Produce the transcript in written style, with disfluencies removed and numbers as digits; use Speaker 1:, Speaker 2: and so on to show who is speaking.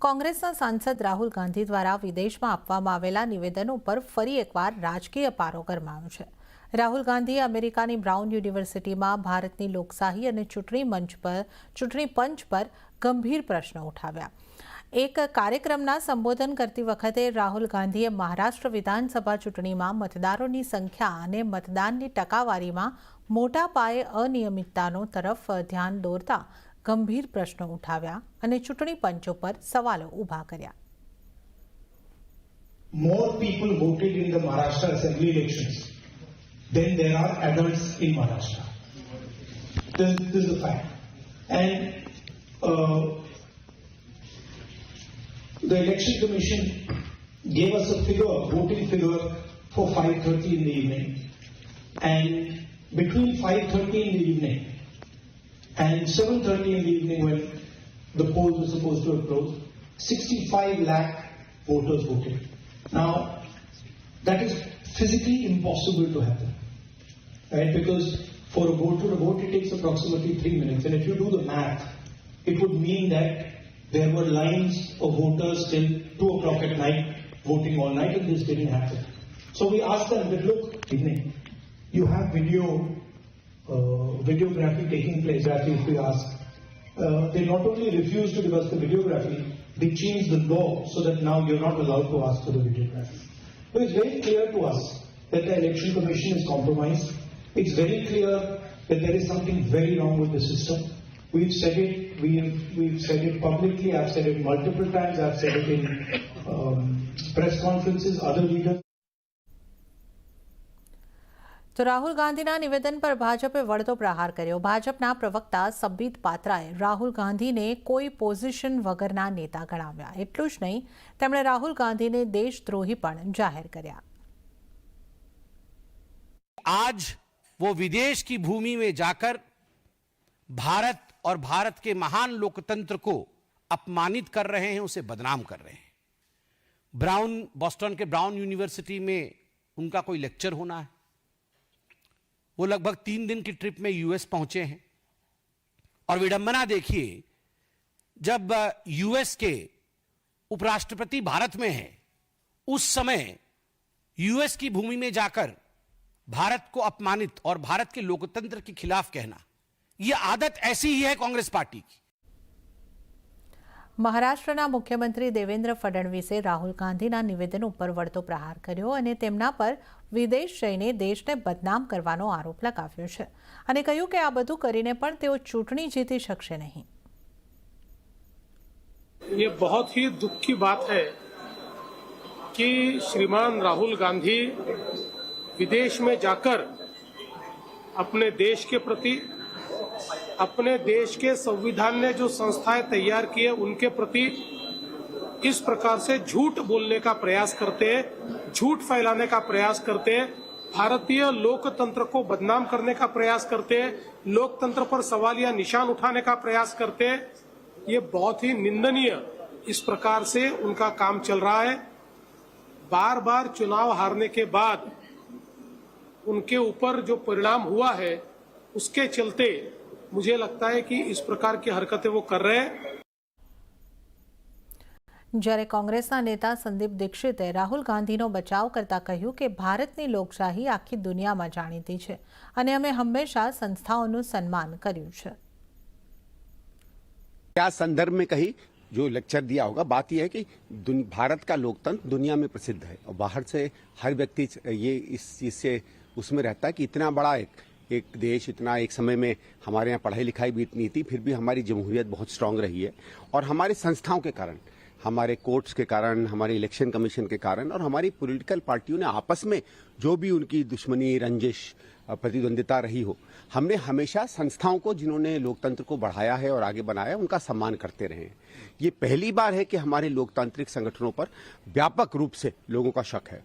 Speaker 1: કોંગ્રેસના સાંસદ રાહુલ ગાંધી દ્વારા વિદેશમાં આપવામાં આવેલા નિવેદનો પર ફરી એકવાર રાજકીય પારો ગરમાયો છે। રાહુલ ગાંધીએ અમેરિકાની બ્રાઉન યુનિવર્સિટીમાં ભારતની લોકશાહી અને ચૂંટણી પંચ પર ગંભીર પ્રશ્નો ઉઠાવ્યા। એક કાર્યક્રમના સંબોધન કરતી વખતે રાહુલ ગાંધીએ મહારાષ્ટ્ર વિધાનસભા ચૂંટણીમાં मतदारोની સંખ્યા અને મતદાનની ટકાવારીમાં મોટા પાયે અનિયમિતતાનો તરફ ધ્યાન દોરતા ગંભીર પ્રશ્નો ઉઠાવ્યા અને ચૂંટણી પંચો પર સવાલો ઊભા કર્યા।
Speaker 2: More people voted in the Maharashtra assembly elections than there are adults in Maharashtra. This is the fact. And the election commission gave us a figure, voting figure for 5:30 in the evening. And between 5:30 in the evening and 7:30 in the evening, when the polls were supposed to have closed, 65 lakh voters voted. Now, that is physically impossible to happen, right? Because for a voter to vote, it takes approximately 3 minutes. And if you do the math, it would mean that there were lines of voters till 2 o'clock at night voting all night, and this didn't happen. So we asked them that, look, you have videography taking place, if we ask. They not only refused to give us the videography, they changed the law so that now you're not allowed to ask for the videography. So it's very clear to us that the election commission is compromised. It's very clear that there is something very wrong with the system. We've said it. We've said it publicly. I've said it multiple times. I've said it in press conferences. Other leaders.
Speaker 1: તો રાહુલ ગાંધીના નિવેદન પર ભાજપે વળતો પ્રહાર કર્યો। ભાજપના પ્રવક્તા સંબિત પાત્રાએ રાહુલ ગાંધીને કોઈ પોઝિશન વગરના નેતા ગણાવ્યા। એટલું જ નહીં, તેમણે રાહુલ ગાંધીને દેશદ્રોહી પણ જાહેર કર્યા।
Speaker 3: आज वो विदेश की भूमि में जाकर भारत और भारत के महान लोकतंत्र को अपमानित कर रहे हैं, उसे बदनाम कर रहे हैं। बॉस्टन के ब्राउन यूनिवर्सिटी में उनका कोई लेक्चर होना है। वो लगभग 3 दिन की ट्रिप में यूएस पहुंचे हैं। और विडंबना देखिए, जब यूएस के उपराष्ट्रपति भारत में है, उस समय यूएस की भूमि में जाकर भारत को अपमानित और भारत के लोकतंत्र के खिलाफ कहना, यह आदत ऐसी ही है कांग्रेस पार्टी की।
Speaker 1: મહારાષ્ટ્રના મુખ્યમંત્રી દેવેન્દ્ર ફડણવીસે રાહુલ ગાંધીના નિવેદન ઉપર વળતો પ્રહાર કર્યો અને તેમના પર વિદેશ જઈને દેશને બદનામ કરવાનો આરોપ લગાવ્યો છે અને કહ્યું કે આ બધું કરીને પણ તેઓ ચૂંટણી જીતી શકશે નહીં।
Speaker 4: ये बहुत ही दुख की बात है कि श्रीमान राहुल गांधी विदेश में जाकर अपने देश के प्रति, अपने देश के संविधान ने जो संस्थाएं तैयार किए उनके प्रति इस प्रकार से झूठ बोलने का प्रयास करते, झूठ फैलाने का प्रयास करते, भारतीय लोकतंत्र को बदनाम करने का प्रयास करते, लोकतंत्र पर सवालिया निशान उठाने का प्रयास करते। ये बहुत ही निंदनीय इस प्रकार से उनका काम चल रहा है। बार बार चुनाव हारने के बाद उनके ऊपर जो परिणाम हुआ है, उसके चलते मुझे लगता है कि इस प्रकार की हरकतें वो कर रहे हैं।
Speaker 1: જ્યારે કોંગ્રેસના નેતા સંદીપ દીક્ષિતે રાહુલ ગાંધીનો બચાવ કરતા કહ્યું કે ભારતની લોકશાહી આખી દુનિયામાં જાણીતી છે અને અમે હંમેશા સંસ્થાઓનું સન્માન કર્યું છે।
Speaker 5: क्या संदर्भ में कही जो लेक्चर दिया होगा, बात यह है कि भारत का लोकतंत्र दुनिया में प्रसिद्ध है और बाहर से हर व्यक्ति ये इस चीज से उसमें रहता है कि इतना बड़ा एक देश, इतना एक समय में हमारे यहाँ पढ़ाई लिखाई भी इतनी थी, फिर भी हमारी जमहूरियत बहुत स्ट्रांग रही है। और हमारी संस्थाओं के कारण, हमारे कोर्ट्स के कारण, हमारे इलेक्शन कमीशन के कारण और हमारी पॉलिटिकल पार्टियों ने आपस में जो भी उनकी दुश्मनी, रंजिश, प्रतिद्वंदिता रही हो, हमने हमेशा संस्थाओं को, जिन्होंने लोकतंत्र को बढ़ाया है और आगे बनाया, उनका सम्मान करते रहे हैं। ये पहली बार है कि हमारे लोकतांत्रिक संगठनों पर व्यापक रूप से लोगों का शक है।